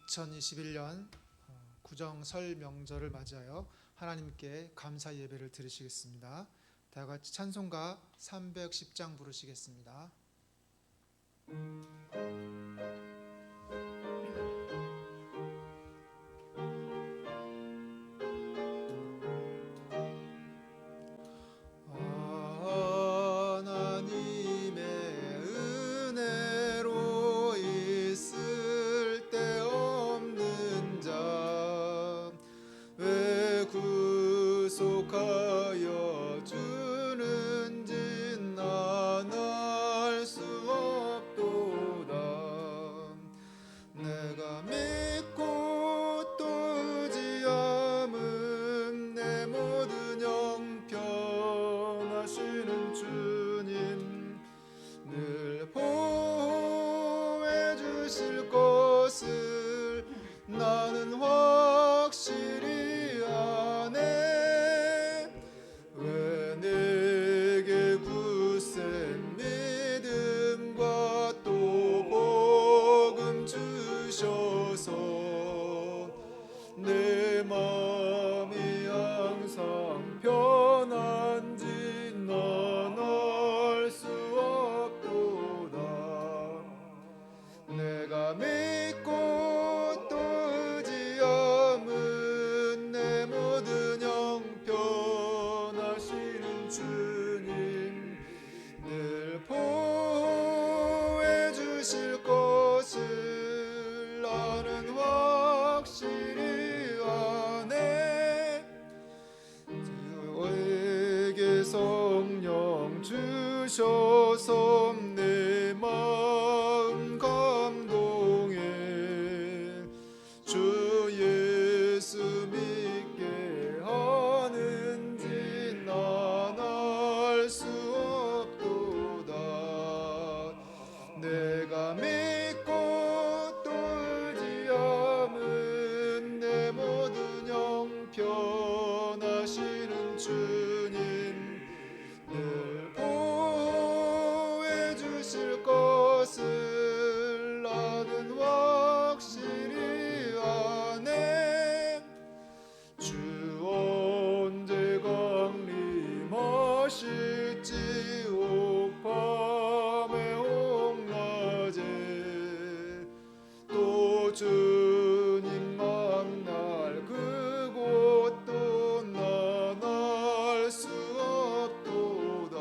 2021년 구정 설 명절을 맞이하여 하나님께 감사 예배를 드리시겠습니다. 다 같이 찬송가 310장 부르시겠습니다. 구속하여 주는지 난 알 수 없도다. 내가 믿고 또 의지함은 내 모든 형편하시는 주님 늘 보호해 주실 것을 나는 확실히 아네. 왜 내게 굳센 믿음과 또 복음 주셔서 내 마음이 항상 편한지 난 알 수 없도다. 내가 믿고 또 의지함은 내 모든 형편하시는 주님 늘 보호해 주실 것을 나는 확실히 아네. 저에게 성령 주셔서 내 마음 감동해 주 예수 믿게 하는지 난 알 수 없도다. 내가 믿고 또 의지함은 내 모든 형편하시는 주님 늘 보호해 주실 것을 나는 확실히 아네. 주 언제 강림하실지 옥밤에 홍낮에 또 주님 만날 그곳도 난 알 수 없도다.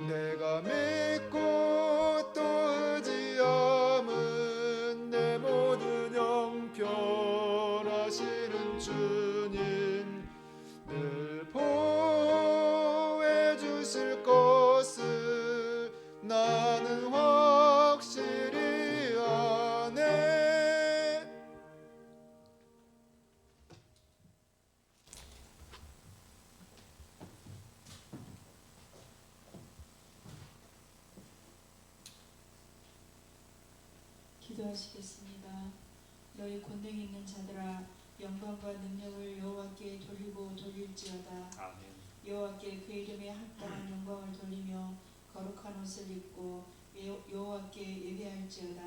내가 믿고 또 의지함은 내 모든 형편하시는 주님 늘 보호해 주실 것을 나는 확실히 아네. 기도하시겠습니다. 너희 권능이 있는 자들아 영광과 능력을 여호와께 돌리고 돌릴지어다. 아멘. 여호와께 그 이름에 합당한 영광을 돌리며 거룩한 옷을 입고 여호와께 예배할지어다.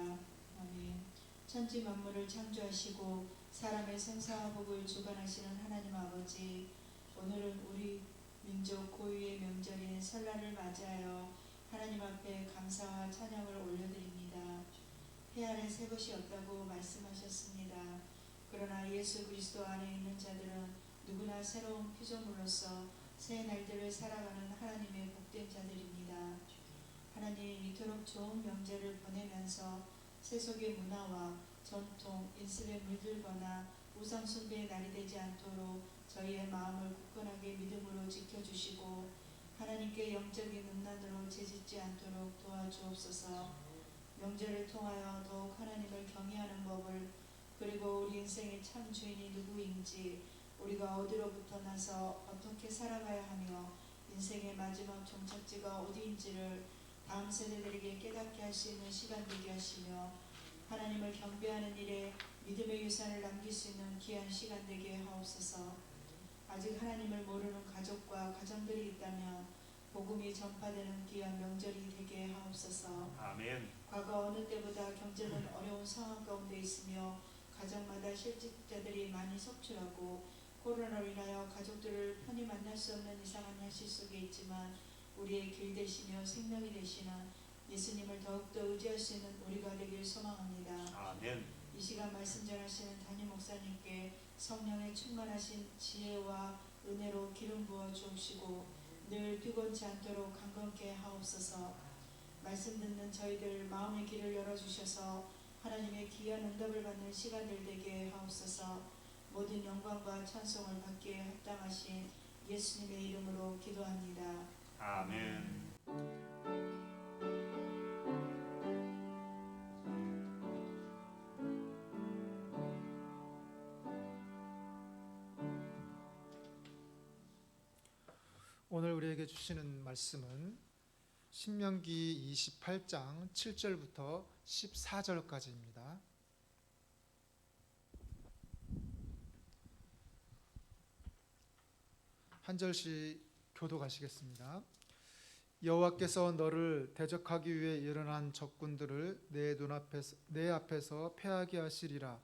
아멘. 천지 만물을 창조하시고 사람의 생사와 복을 주관하시는 하나님 아버지, 오늘은 우리 민족 고유의 명절인 설날을 맞이하여 하나님 앞에 감사와 찬양을 올려드립니다. 해 아래 새 것이 없다고 말씀하셨습니다. 그러나 예수 그리스도 안에 있는 자들은 누구나 새로운 피조물로서 새 날들을 살아가는 하나님의 복된 자들입니다. 하나님, 이토록 좋은 명절을 보내면서 세속의 문화와 전통, 인습에 물들거나 우상 숭배의 날이 되지 않도록 저희의 마음을 굳건하게 믿음으로 지켜주시고 하나님께 영적인 음란으로 재짓지 않도록 도와주옵소서. 명절을 통하여 더욱 하나님을 경외하는 법을, 그리고 우리 인생의 참 주인이 누구인지, 우리가 어디로부터 나서 어떻게 살아가야 하며 인생의 마지막 종착지가 어디인지를 다음 세대들에게 깨닫게 할 수 있는 시간 되게 하시며 하나님을 경배하는 일에 믿음의 유산을 남길 수 있는 귀한 시간 되게 하옵소서. 아직 하나님을 모르는 가족과 가정들이 있다면 복음이 전파되는 귀한 명절이 되게 하옵소서. 하옵소서. 아멘. 과거 어느 때보다 경제는 어려운 상황 가운데 있으며 가정마다 실직자들이 많이 속출하고 코로나로 인하여 가족들을 편히 만날 수 없는 이상한 현실 속에 있지만 우리의 길 되시며 생명이 되시는 예수님을 더욱더 의지할 수 있는 우리가 되길 소망합니다. 아멘. 이 시간 말씀 전하시는 담임 목사님께 성령의 충만하신 지혜와 은혜로 기름 부어 주옵시고 늘 피곤치 않도록 강건케 하옵소서. 말씀 듣는 저희들 마음의 길을 열어주셔서 하나님의 귀한 응답을 받는 시간들 되게 하옵소서. 모든 영광과 찬송을 받기에 합당하신 예수님의 이름으로 기도합니다. 아멘. 오늘 우리에게 주시는 말씀은 신명기 28장 7절부터 14절까지입니다. 한 절씩 교독하시겠습니다. 여호와께서 너를 대적하기 위해 일어난 적군들을 내 앞에서 패하게 하시리라.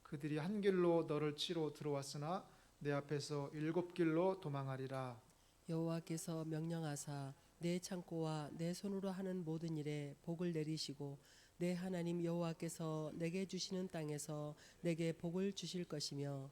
그들이 한 길로 너를 치러 들어왔으나 내 앞에서 7길로 도망하리라. 여호와께서 명령하사 내 창고와 내 손으로 하는 모든 일에 복을 내리시고 내 하나님 여호와께서 내게 주시는 땅에서 내게 복을 주실 것이며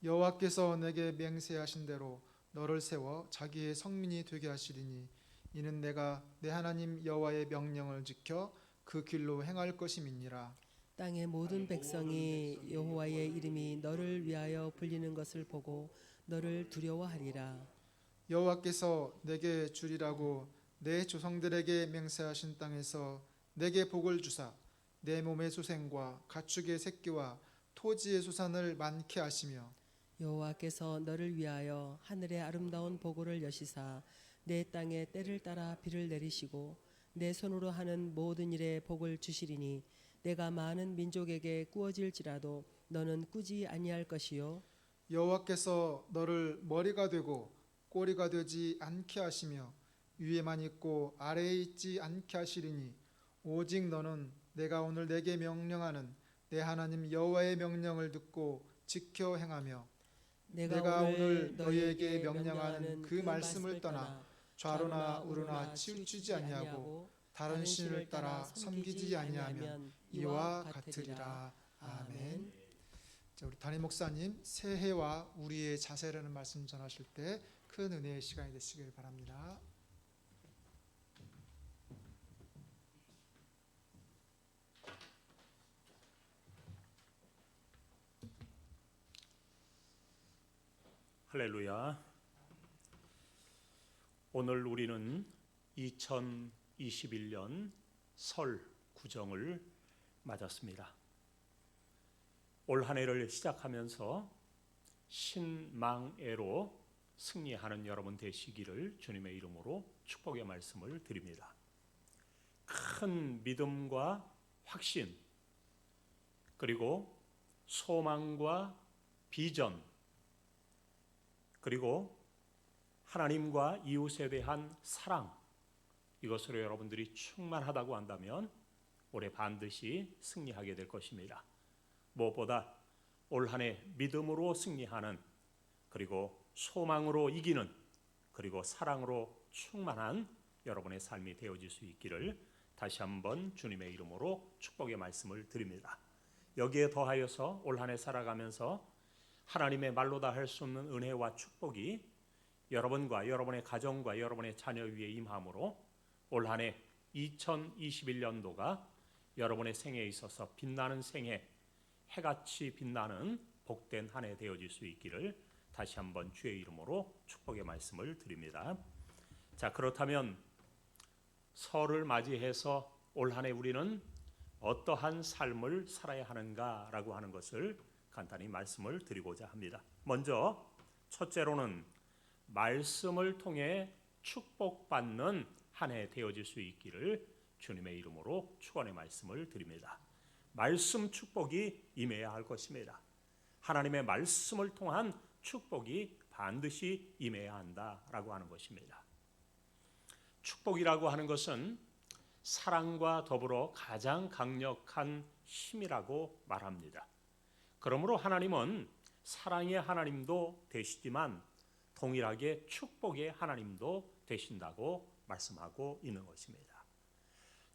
여호와께서 내게 맹세하신 대로 너를 세워 자기의 성민이 되게 하시리니 이는 내가 내 하나님 여호와의 명령을 지켜 그 길로 행할 것임이니라. 땅의 모든 백성이 여호와의 이름이 너를 위하여 불리는 것을 보고 너를 두려워하리라. 여호와께서 내게 주리라고 내 조상들에게 맹세하신 땅에서 내게 복을 주사 내 몸의 소생과 가축의 새끼와 토지의 소산을 많게 하시며 여호와께서 너를 위하여 하늘의 아름다운 보고를 여시사 내 땅에 때를 따라 비를 내리시고 내 손으로 하는 모든 일에 복을 주시리니 내가 많은 민족에게 꾸어질지라도 너는 꾸지 아니할 것이요 여호와께서 너를 머리가 되고 꼬리가 되지 않게 하시며 위에만 있고 아래에 있지 않게 하시리니 오직 너는 내가 오늘 내게 명령하는 내 하나님 여호와의 명령을 듣고 지켜 행하며 내가 오늘 너희에게 명령하는 그 말씀을 떠나 좌로나 우로나 치우치지 아니하고 다른 신을 따라 섬기지 아니하면 이와 같으리라. 아멘. 자, 우리 담임 목사님 새해와 우리의 자세라는 말씀 전하실 때 큰 은혜의 시간이 되시길 바랍니다. 할렐루야. 오늘 우리는 2021년 설 구정을 맞았습니다. 올 한 해를 시작하면서 신망애로 승리하는 여러분 되시기를 주님의 이름으로 축복의 말씀을 드립니다. 큰 믿음과 확신 그리고 소망과 비전 그리고 하나님과 이웃에 대한 사랑 이것으로 여러분들이 충만하다고 한다면 올해 반드시 승리하게 될 것입니다. 무엇보다 올 한 해 믿음으로 승리하는 그리고 소망으로 이기는 그리고 사랑으로 충만한 여러분의 삶이 되어질 수 있기를 다시 한번 주님의 이름으로 축복의 말씀을 드립니다. 여기에 더하여서 올 한 해 살아가면서 하나님의 말로 다 할 수 없는 은혜와 축복이 여러분과 여러분의 가정과 여러분의 자녀 위에 임함으로 올 한 해 2021년도가 여러분의 생애에 있어서 빛나는 생애, 해같이 빛나는 복된 한 해 되어질 수 있기를 다시 한번 주의 이름으로 축복의 말씀을 드립니다. 자, 그렇다면 설을 맞이해서 올 한 해 우리는 어떠한 삶을 살아야 하는가라고 하는 것을 간단히 말씀을 드리고자 합니다. 먼저 첫째로는 말씀을 통해 축복받는 한 해 되어질 수 있기를 주님의 이름으로 축원의 말씀을 드립니다. 말씀 축복이 임해야 할 것입니다. 하나님의 말씀을 통한 축복이 반드시 임해야 한다라고 하는 것입니다. 축복이라고 하는 것은 사랑과 더불어 가장 강력한 힘이라고 말합니다. 그러므로 하나님은 사랑의 하나님도 되시지만 동일하게 축복의 하나님도 되신다고 말씀하고 있는 것입니다.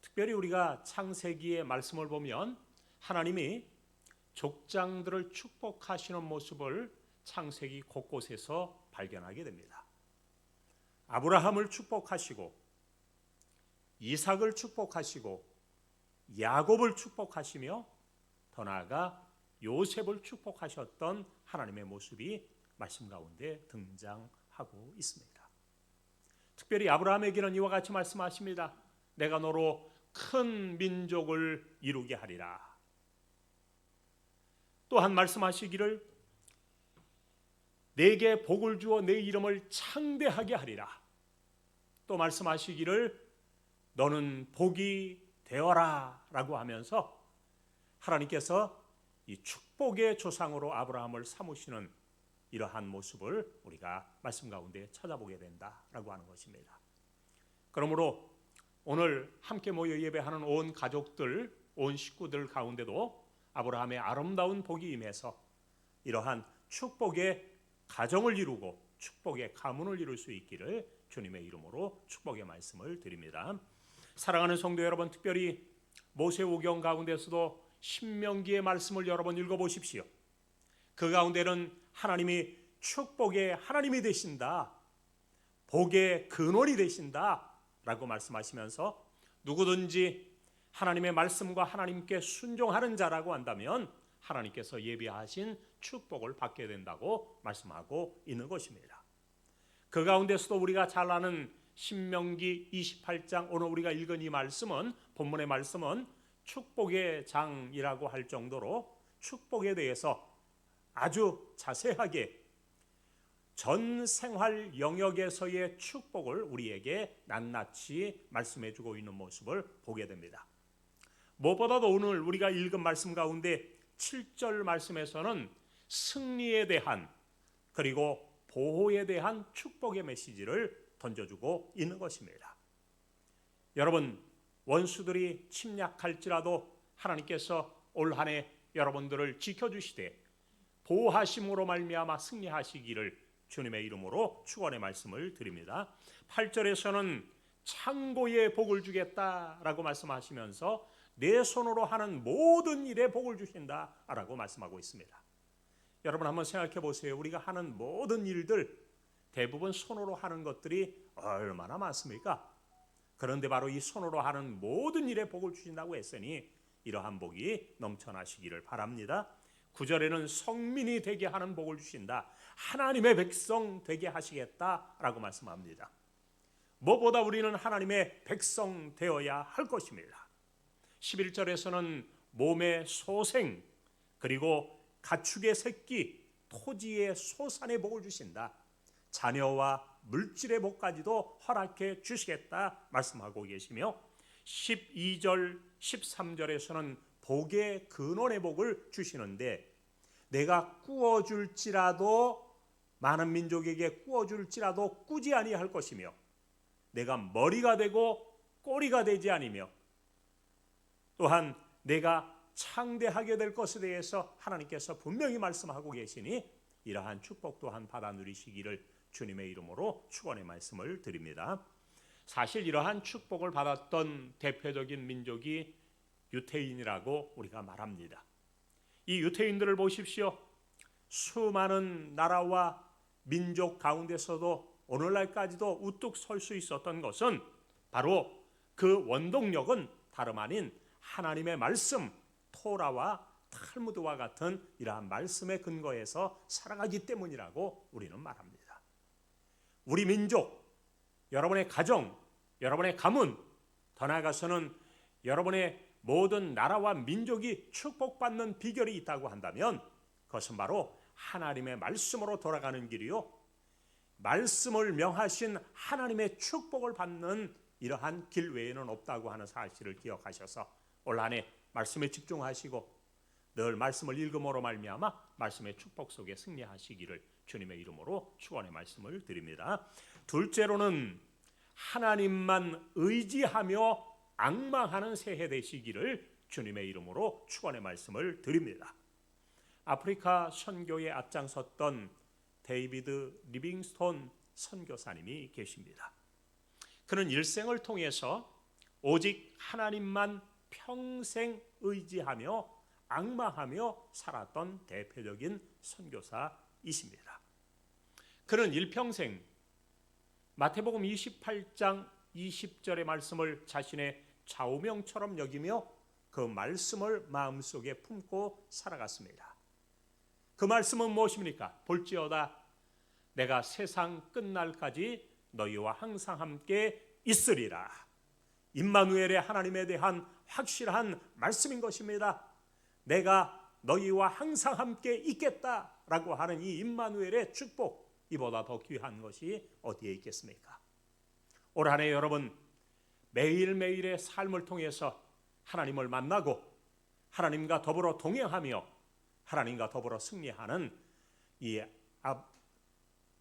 특별히 우리가 창세기의 말씀을 보면 하나님이 족장들을 축복하시는 모습을 창세기 곳곳에서 발견하게 됩니다. 아브라함을 축복하시고 이삭을 축복하시고 야곱을 축복하시며 더 나아가 요셉을 축복하셨던 하나님의 모습이 말씀 가운데 등장하고 있습니다. 특별히 아브라함에게는 이와 같이 말씀하십니다. 내가 너로 큰 민족을 이루게 하리라. 또한 말씀하시기를 내게 복을 주어 내 이름을 창대하게 하리라. 또 말씀하시기를 너는 복이 되어라 라고 하면서 하나님께서 이 축복의 조상으로 아브라함을 삼으시는 이러한 모습을 우리가 말씀 가운데 찾아보게 된다라고 하는 것입니다. 그러므로 오늘 함께 모여 예배하는 온 가족들, 온 식구들 가운데도 아브라함의 아름다운 복이 임해서 이러한 축복의 가정을 이루고 축복의 가문을 이룰 수 있기를 주님의 이름으로 축복의 말씀을 드립니다. 사랑하는 성도 여러분, 특별히 모세오경 가운데서도 신명기의 말씀을 여러 번 읽어보십시오. 그 가운데는 하나님이 축복의 하나님이 되신다, 복의 근원이 되신다 라고 말씀하시면서 누구든지 하나님의 말씀과 하나님께 순종하는 자라고 한다면 하나님께서 예비하신 축복을 받게 된다고 말씀하고 있는 것입니다. 그 가운데서도 우리가 잘 아는 신명기 28장 오늘 우리가 읽은 이 말씀은, 본문의 말씀은 축복의 장이라고 할 정도로 축복에 대해서 아주 자세하게 전 생활 영역에서의 축복을 우리에게 낱낱이 말씀해 주고 있는 모습을 보게 됩니다. 무엇보다도 오늘 우리가 읽은 말씀 가운데 7절 말씀에서는 승리에 대한 그리고 보호에 대한 축복의 메시지를 던져주고 있는 것입니다. 여러분, 원수들이 침략할지라도 하나님께서 올 한 해 여러분들을 지켜주시되 보호하심으로 말미암아 승리하시기를 주님의 이름으로 축원의 말씀을 드립니다. 8절에서는 창고에 복을 주겠다라고 말씀하시면서 내 손으로 하는 모든 일에 복을 주신다라고 말씀하고 있습니다. 여러분 한번 생각해 보세요. 우리가 하는 모든 일들 대부분 손으로 하는 것들이 얼마나 많습니까? 그런데 바로 이 손으로 하는 모든 일에 복을 주신다고 했으니 이러한 복이 넘쳐나시기를 바랍니다. 9절에는 성민이 되게 하는 복을 주신다. 하나님의 백성 되게 하시겠다라고 말씀합니다. 무엇보다 우리는 하나님의 백성 되어야 할 것입니다. 11절에서는 몸의 소생 그리고 가축의 새끼, 토지의 소산의 복을 주신다. 자녀와 물질의 복까지도 허락해 주시겠다 말씀하고 계시며 12절, 13절에서는 복의 근원의 복을 주시는데 내가 꾸어줄지라도 많은 민족에게 꾸어줄지라도 꾸지 아니할 것이며 내가 머리가 되고 꼬리가 되지 아니며 또한 내가 창대하게 될 것에 대해서 하나님께서 분명히 말씀하고 계시니 이러한 축복 또한 받아 누리시기를 주님의 이름으로 축원의 말씀을 드립니다. 사실 이러한 축복을 받았던 대표적인 민족이 유태인이라고 우리가 말합니다. 이 유태인들을 보십시오. 수많은 나라와 민족 가운데서도 오늘날까지도 우뚝 설 수 있었던 것은 바로 그 원동력은 다름 아닌 하나님의 말씀, 토라와 탈무드와 같은 이러한 말씀의 근거에서 살아가기 때문이라고 우리는 말합니다. 우리 민족, 여러분의 가정, 여러분의 가문, 더 나아가서는 여러분의 모든 나라와 민족이 축복받는 비결이 있다고 한다면 그것은 바로 하나님의 말씀으로 돌아가는 길이요, 말씀을 명하신 하나님의 축복을 받는 이러한 길 외에는 없다고 하는 사실을 기억하셔서 올 한 해 말씀에 집중하시고 늘 말씀을 읽음으로 말미암아 말씀의 축복 속에 승리하시기를 주님의 이름으로 축원의 말씀을 드립니다. 둘째로는 하나님만 의지하며 앙망하는 새해 되시기를 주님의 이름으로 축원의 말씀을 드립니다. 아프리카 선교에 앞장섰던 데이비드 리빙스톤 선교사님이 계십니다. 그는 일생을 통해서 오직 하나님만 평생 의지하며 앙망하며 살았던 대표적인 선교사이십니다. 그는 일평생 마태복음 28장 20절의 말씀을 자신의 좌우명처럼 여기며 그 말씀을 마음속에 품고 살아갔습니다. 그 말씀은 무엇입니까? 볼지어다 내가 세상 끝날까지 너희와 항상 함께 있으리라. 임마누엘의 하나님에 대한 확실한 말씀인 것입니다. 내가 너희와 항상 함께 있겠다라고 하는 이 임마누엘의 축복, 이보다 더 귀한 것이 어디에 있겠습니까? 올 한 해 여러분 매일매일의 삶을 통해서 하나님을 만나고 하나님과 더불어 동행하며 하나님과 더불어 승리하는 이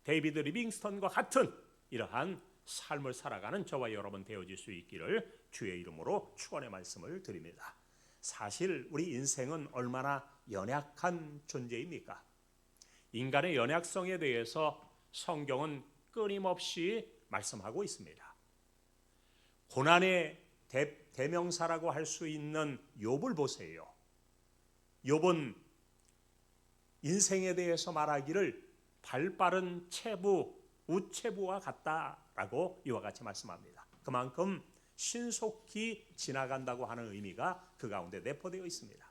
데이비드 리빙스턴과 같은 이러한 삶을 살아가는 저와 여러분 되어질 수 있기를 주의 이름으로 축원의 말씀을 드립니다. 사실 우리 인생은 얼마나 연약한 존재입니까? 인간의 연약성에 대해서 성경은 끊임없이 말씀하고 있습니다. 고난의 대명사라고 할 수 있는 욥을 보세요. 욥은 인생에 대해서 말하기를 발빠른 체부, 우체부와 같다라고 이와 같이 말씀합니다. 그만큼 신속히 지나간다고 하는 의미가 그 가운데 내포되어 있습니다.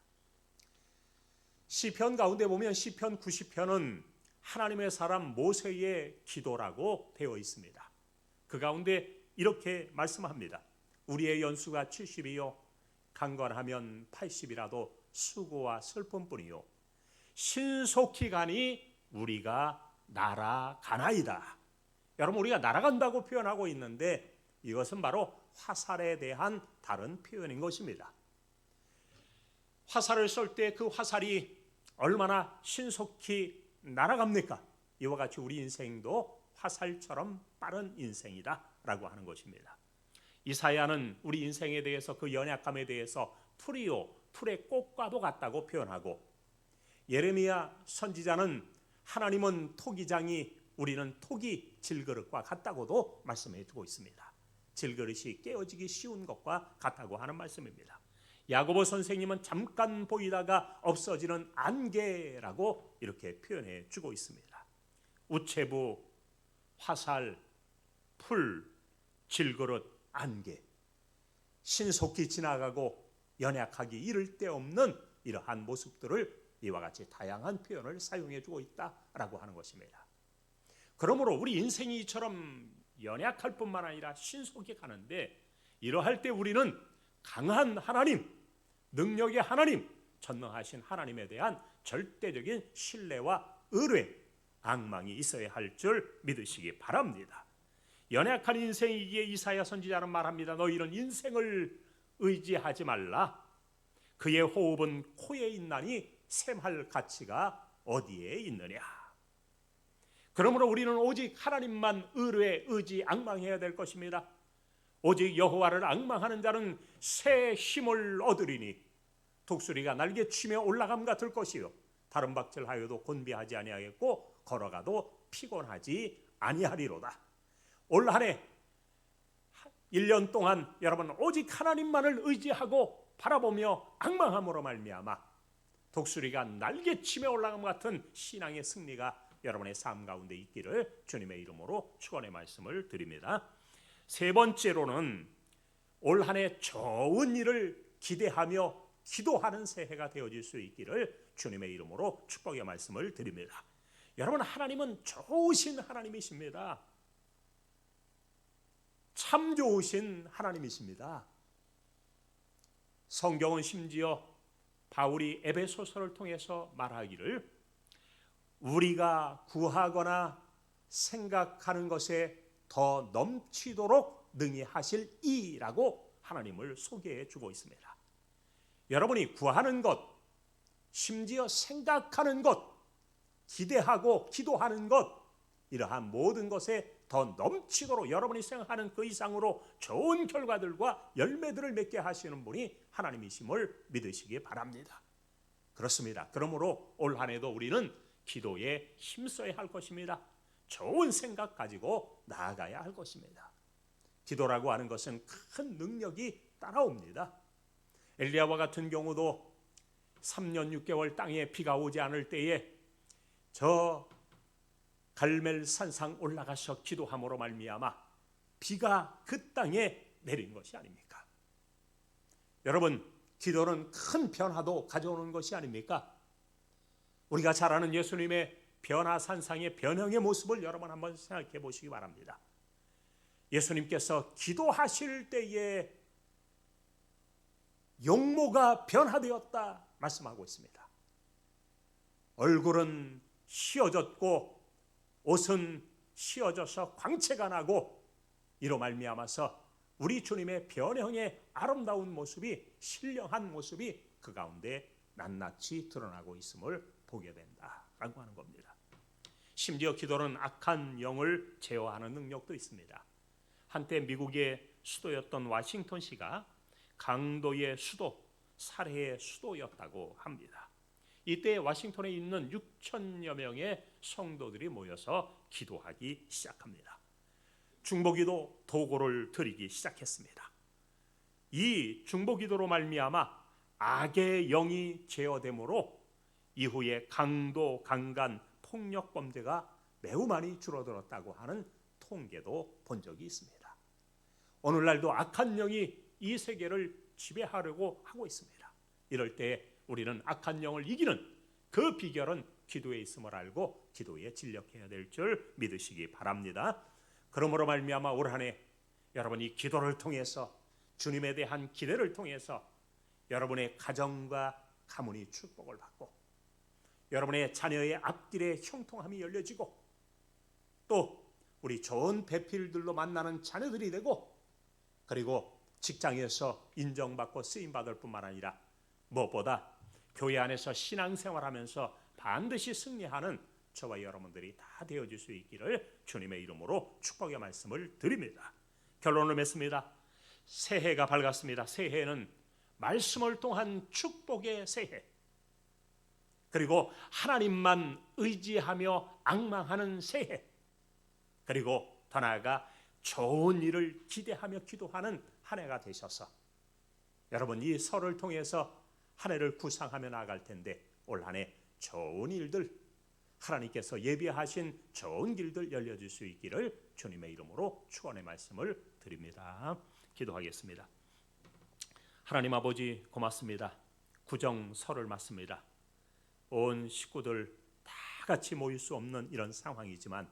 시편 가운데 보면 시편 90편은 하나님의 사람 모세의 기도라고 되어 있습니다. 그 가운데 이렇게 말씀합니다. 우리의 연수가 70이요 강건하면 80이라도 수고와 슬픔뿐이요 신속히 가니 우리가 날아가나이다. 여러분 우리가 날아간다고 표현하고 있는데 이것은 바로 화살에 대한 다른 표현인 것입니다. 화살을 쏠 때 그 화살이 얼마나 신속히 날아갑니까? 이와 같이 우리 인생도 화살처럼 빠른 인생이다 라고 하는 것입니다. 이사야는 우리 인생에 대해서 그 연약감에 대해서 풀이요 풀의 꽃과도 같다고 표현하고 예레미야 선지자는 하나님은 토기장이 우리는 토기 질그릇과 같다고도 말씀해 주고 있습니다. 질그릇이 깨어지기 쉬운 것과 같다고 하는 말씀입니다. 야고보 선생님은 잠깐 보이다가 없어지는 안개라고 이렇게 표현해 주고 있습니다. 우체부, 화살, 풀, 질그릇, 안개, 신속히 지나가고 연약하기 이를 데 없는 이러한 모습들을 이와 같이 다양한 표현을 사용해 주고 있다라고 하는 것입니다. 그러므로 우리 인생이 이처럼 연약할 뿐만 아니라 신속히 가는데 이러할 때 우리는 강한 하나님, 능력의 하나님, 전능하신 하나님에 대한 절대적인 신뢰와 의뢰, 앙망이 있어야 할 줄 믿으시기 바랍니다. 연약한 인생이기에 이사야 선지자는 말합니다. 너희는 인생을 의지하지 말라. 그의 호흡은 코에 있나니 샘할 가치가 어디에 있느냐. 그러므로 우리는 오직 하나님만 의뢰, 의지, 앙망해야 될 것입니다. 오직 여호와를 앙망하는 자는 새 힘을 얻으리니 독수리가 날개치며 올라감 같을 것이요 다른 박질하여도 곤비하지 아니하겠고 걸어가도 피곤하지 아니하리로다. 올 한 해 1년 동안 여러분 오직 하나님만을 의지하고 바라보며 앙망함으로 말미암아 독수리가 날개치며 올라감 같은 신앙의 승리가 여러분의 삶 가운데 있기를 주님의 이름으로 축원의 말씀을 드립니다. 세 번째로는 올 한 해 좋은 일을 기대하며 기도하는 새해가 되어질 수 있기를 주님의 이름으로 축복의 말씀을 드립니다. 여러분 하나님은 좋으신 하나님이십니다. 참 좋으신 하나님이십니다. 성경은 심지어 바울이 에베소서를 통해서 말하기를 우리가 구하거나 생각하는 것에 더 넘치도록 능히 하실 이라고 하나님을 소개해 주고 있습니다. 여러분이 구하는 것, 심지어 생각하는 것, 기대하고 기도하는 것, 이러한 모든 것에 더 넘치도록 여러분이 생각하는 그 이상으로 좋은 결과들과 열매들을 맺게 하시는 분이 하나님이심을 믿으시기 바랍니다. 그렇습니다. 그러므로 올 한 해도 우리는 기도에 힘써야 할 것입니다. 좋은 생각 가지고 나아가야 할 것입니다. 기도라고 하는 것은 큰 능력이 따라옵니다. 엘리야와 같은 경우도 3년 6개월 땅에 비가 오지 않을 때에 저 갈멜 산상 올라가서 기도함으로 말미암아 비가 그 땅에 내린 것이 아닙니까? 여러분, 기도는 큰 변화도 가져오는 것이 아닙니까? 우리가 잘 아는 예수님의 변화산상의 변형의 모습을 여러분 한번 생각해 보시기 바랍니다. 예수님께서 기도하실 때에 용모가 변화되었다 말씀하고 있습니다. 얼굴은 휘어졌고 옷은 휘어져서 광채가 나고 이로 말미암아서 우리 주님의 변형의 아름다운 모습이, 신령한 모습이 그 가운데 낱낱이 드러나고 있음을 보게 된다라고 하는 겁니다. 심지어 기도는 악한 영을 제어하는 능력도 있습니다. 한때 미국의 수도였던 워싱턴시가 강도의 수도, 살해의 수도였다고 합니다. 이때 워싱턴에 있는 6천여 명의 성도들이 모여서 기도하기 시작합니다. 중보기도 도구를 드리기 시작했습니다. 이 중보기도로 말미암아 악의 영이 제어되므로 이후에 강도, 강간, 폭력 범죄가 매우 많이 줄어들었다고 하는 통계도 본 적이 있습니다. 오늘날도 악한 영이 이 세계를 지배하려고 하고 있습니다. 이럴 때 우리는 악한 영을 이기는 그 비결은 기도에 있음을 알고 기도에 진력해야 될 줄 믿으시기 바랍니다. 그러므로 말미암아 올 한 해 여러분이 기도를 통해서, 주님에 대한 기대를 통해서 여러분의 가정과 가문이 축복을 받고, 여러분의 자녀의 앞길에 형통함이 열려지고, 또 우리 좋은 배필들로 만나는 자녀들이 되고, 그리고 직장에서 인정받고 쓰임받을 뿐만 아니라 무엇보다 교회 안에서 신앙생활하면서 반드시 승리하는 저와 여러분들이 다 되어줄 수 있기를 주님의 이름으로 축복의 말씀을 드립니다. 결론을 맺습니다. 새해가 밝았습니다. 새해는 말씀을 통한 축복의 새해, 그리고 하나님만 의지하며 앙망하는 새해, 그리고 더 나아가 좋은 일을 기대하며 기도하는 한 해가 되셔서 여러분 이 설을 통해서 한 해를 구상하며 나아갈 텐데 올 한 해 좋은 일들, 하나님께서 예비하신 좋은 길들 열려줄 수 있기를 주님의 이름으로 축원의 말씀을 드립니다. 기도하겠습니다. 하나님 아버지 고맙습니다. 구정설을 맞습니다. 온 식구들 다 같이 모일 수 없는 이런 상황이지만,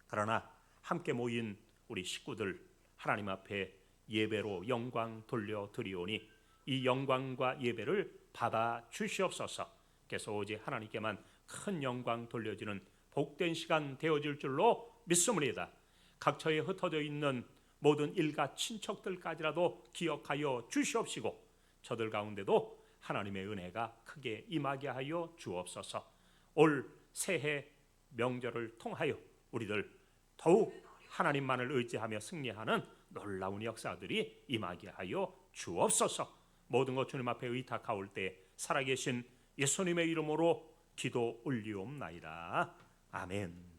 그러나 함께 모인 우리 식구들 하나님 앞에 예배로 영광 돌려드리오니 이 영광과 예배를 받아 주시옵소서. 그래서 오직 하나님께만 큰 영광 돌려지는 복된 시간 되어질 줄로 믿습니다. 각처에 흩어져 있는 모든 일가 친척들까지라도 기억하여 주시옵시고, 저들 가운데도 하나님의 은혜가 크게 임하게 하여 주옵소서. 올 새해 명절을 통하여 우리들 더욱 하나님만을 의지하며 승리하는 놀라운 역사들이 임하게 하여 주옵소서. 모든 것 주님 앞에 의탁하올 때 살아계신 예수님의 이름으로 기도 올리옵나이다. 아멘.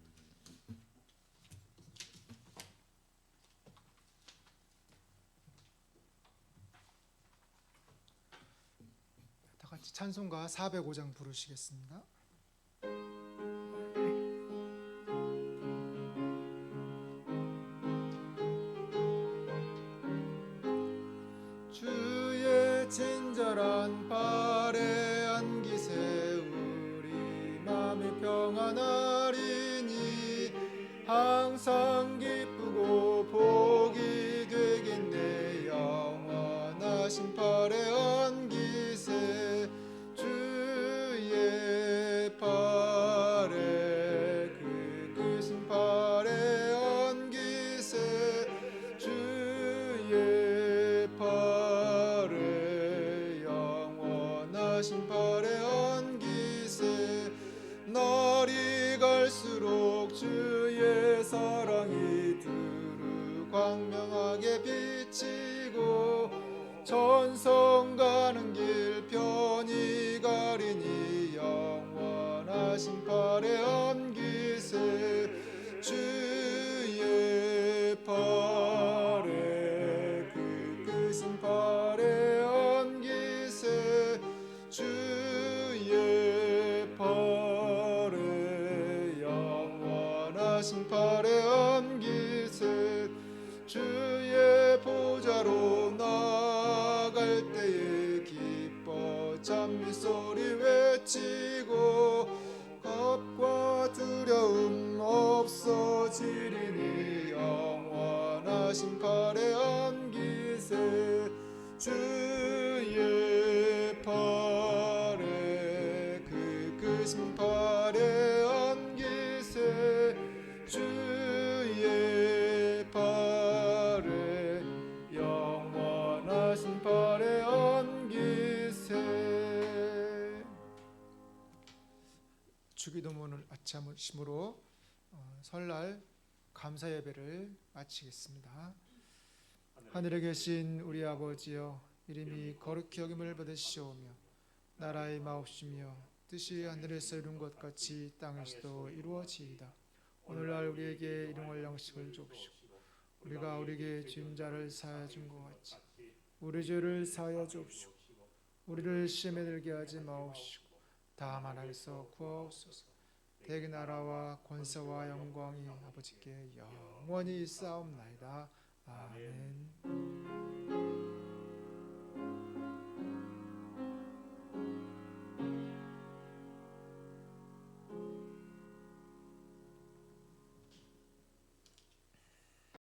다 같이 찬송가 405장 부르시겠습니다. 주의 친절한 발에 안기세 우리 마음이 평안하리니 항상 기쁘고 복이 되겠네. 영원하신 발에 안기세 주의 발에 그 크신 발에 안기세 주의 발에 영원하신 발에 안기세 날이 갈수록 주의 사랑이 외치고 전성 가는 길 편히 가리니 영원하신 팔에 안기세 주의 팔에 그 크신 팔에 안기세 주의 팔에 영원하신 팔에 안기세 주의 보좌로 나갈 때에 기뻐 찬미 소리 외치고 겁과 두려움 없어지리니 영원하신 팔에 안기세 주의 팔에 그 크신 팔에 안기세 주의 팔에 영원하신 팔에 안기세. 주기도문을 아참심으로 설날 감사 예배를 마치겠습니다. 하늘에 계신 우리 아버지여, 이름이 거룩히 여김을 받으시오며 나라의 마옵시며 뜻이 하늘에서 이룬 것 같이 땅에서도 이루어지이다. 오늘날 우리에게 일용할 양식을 주옵시고 우리가 우리에게 주임자를 사하여 준 것 같이 우리 죄를 사하여 주옵시고 우리를 시험에 들게 하지 마옵시고 다만 하나님께서 구하옵소서. 대개 나라와 권세와 영광이 아버지께 영원히 있사옵나이다. 아멘.